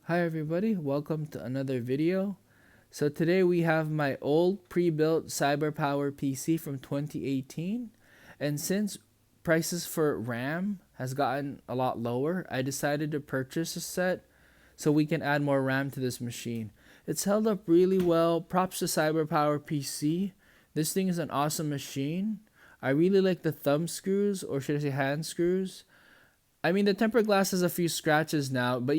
Hi everybody, welcome to another video. So today we have my old pre-built Cyberpower PC from 2018, and since prices for RAM has gotten a lot lower, I decided to purchase a set so we can add more RAM to this machine. It's held up really well. Props to Cyberpower PC. This thing is an awesome machine. I really like the thumb screws, or should I say hand screws. I mean, the tempered glass has a few scratches now, but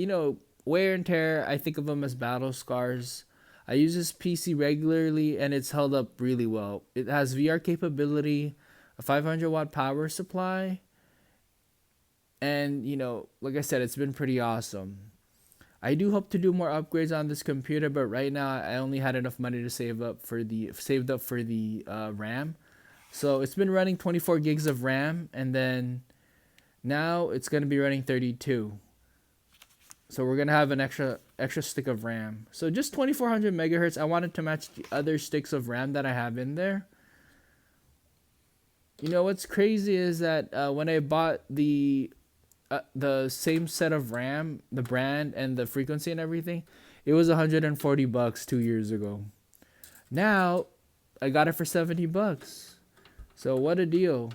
wear and tear, I think of them as battle scars. I use this PC regularly and it's held up really well. It has VR capability, a 500-watt power supply, and like I said, it's been pretty awesome. I do hope to do more upgrades on this computer, but right now I only had enough money to saved up for the RAM. So it's been running 24 gigs of RAM, and then now it's going to be running 32. So we're going to have an extra stick of RAM. So just 2400 megahertz. I wanted to match the other sticks of RAM that I have in there. What's crazy is that when I bought the same set of RAM, the brand and the frequency and everything, it was $140 2 years ago. Now I got it for $70. So what a deal.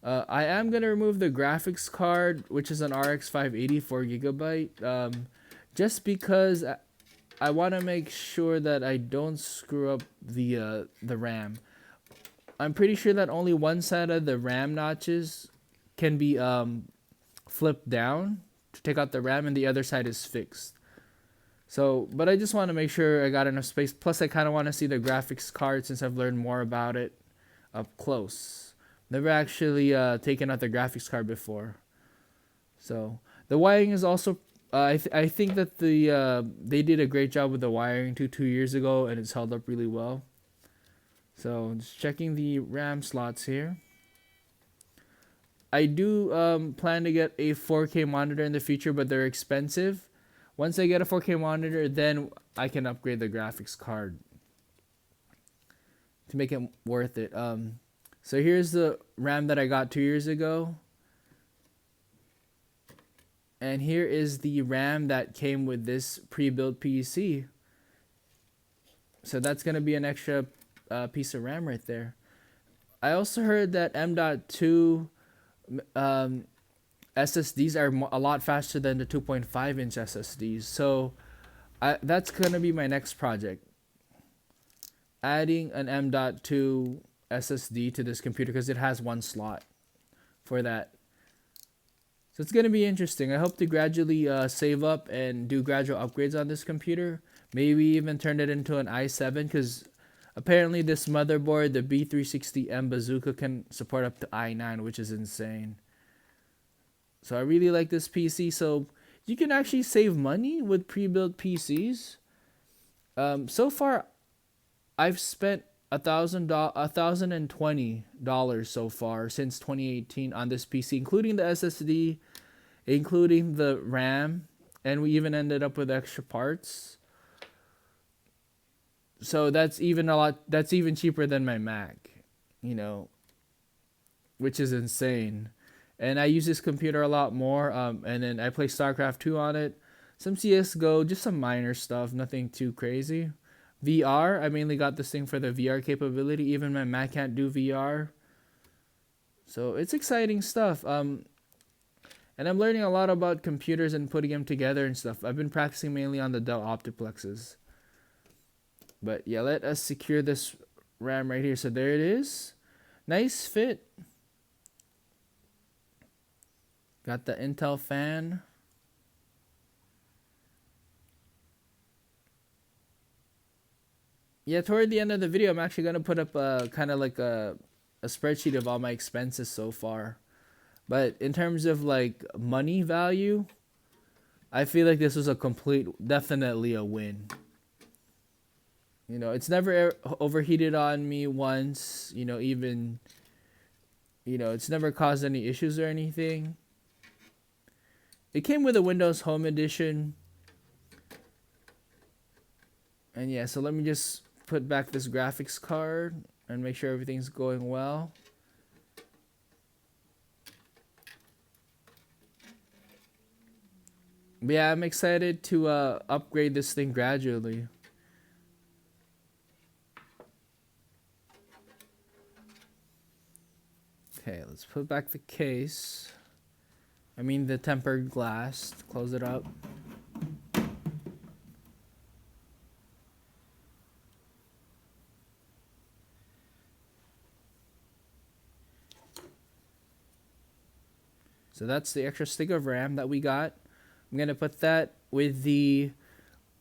I am going to remove the graphics card, which is an RX 580 4GB, just because I want to make sure that I don't screw up the RAM. I'm pretty sure that only one side of the RAM notches can be flipped down to take out the RAM, and the other side is fixed. So, but I just want to make sure I got enough space. Plus, I kind of want to see the graphics card since I've learned more about it up close. Never actually taken out the graphics card before. So the wiring is also I think that they did a great job with the wiring 2 years ago, and it's held up really well. So just checking the RAM slots here. I do plan to get a 4K monitor in the future, but they're expensive. Once I get a 4K monitor, then I can upgrade the graphics card to make it worth it. So here's the RAM that I got 2 years ago. And here is the RAM that came with this pre-built PC. So that's going to be an extra piece of RAM right there. I also heard that M.2 SSDs are a lot faster than the 2.5-inch SSDs. So that's going to be my next project. Adding an M.2 SSD to this computer because it has one slot for that. So it's going to be interesting. I hope to gradually save up and do gradual upgrades on this computer. Maybe even turn it into an i7, because apparently this motherboard, the B360M Bazooka, can support up to i9, which is insane. So I really like this PC. So you can actually save money with pre-built PCs. So far, I've spent $1,020 so far since 2018 on this PC, including the SSD, including the RAM, and we even ended up with extra parts. So that's even cheaper than my Mac, which is insane. And I use this computer a lot more, and then I play StarCraft 2 on it, some CSGO, just some minor stuff, nothing too crazy. VR, I mainly got this thing for the VR capability. Even my Mac can't do VR. So it's exciting stuff. And I'm learning a lot about computers and putting them together and stuff. I've been practicing mainly on the Dell Optiplexes. But yeah, let us secure this RAM right here. So there it is. Nice fit. Got the Intel fan. Yeah, toward the end of the video, I'm actually going to put up a kind of like a spreadsheet of all my expenses so far. But in terms of like money value, I feel like this was definitely a win. It's never overheated on me once, it's never caused any issues or anything. It came with a Windows Home Edition. And yeah, so let me just put back this graphics card and make sure everything's going well. But yeah, I'm excited to upgrade this thing gradually. Okay, let's put back the case. I mean the tempered glass. Close it up. So that's the extra stick of RAM that we got. I'm going to put that with the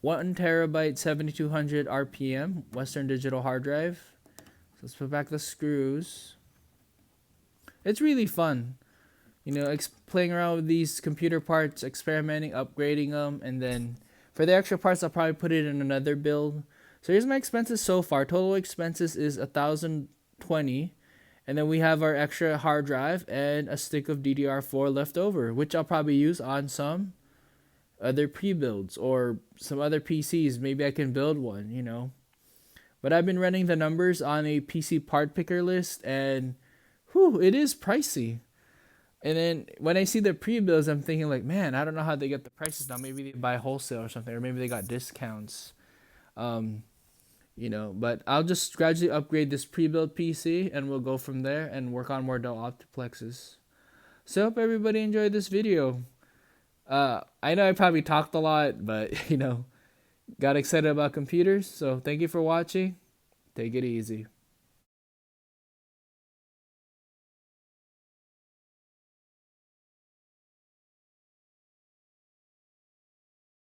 1 terabyte 7200 RPM Western Digital hard drive. So let's put back the screws. It's really fun, you know, playing around with these computer parts, experimenting, upgrading them, and then for the extra parts, I'll probably put it in another build. So here's my expenses so far. Total expenses is 1,020. And then we have our extra hard drive and a stick of DDR4 left over, which I'll probably use on some other pre-builds or some other PCs. Maybe I can build one, you know. But I've been running the numbers on a PC part picker list, and whew, it is pricey. And then when I see the pre-builds, I'm thinking like, man, I don't know how they get the prices down. Maybe they buy wholesale or something, or maybe they got discounts. You know, but I'll just gradually upgrade this pre-built PC and we'll go from there and work on more Dell Optiplexes. So I hope everybody enjoyed this video. I know I probably talked a lot, but you know, got excited about computers. So thank you for watching. Take it easy.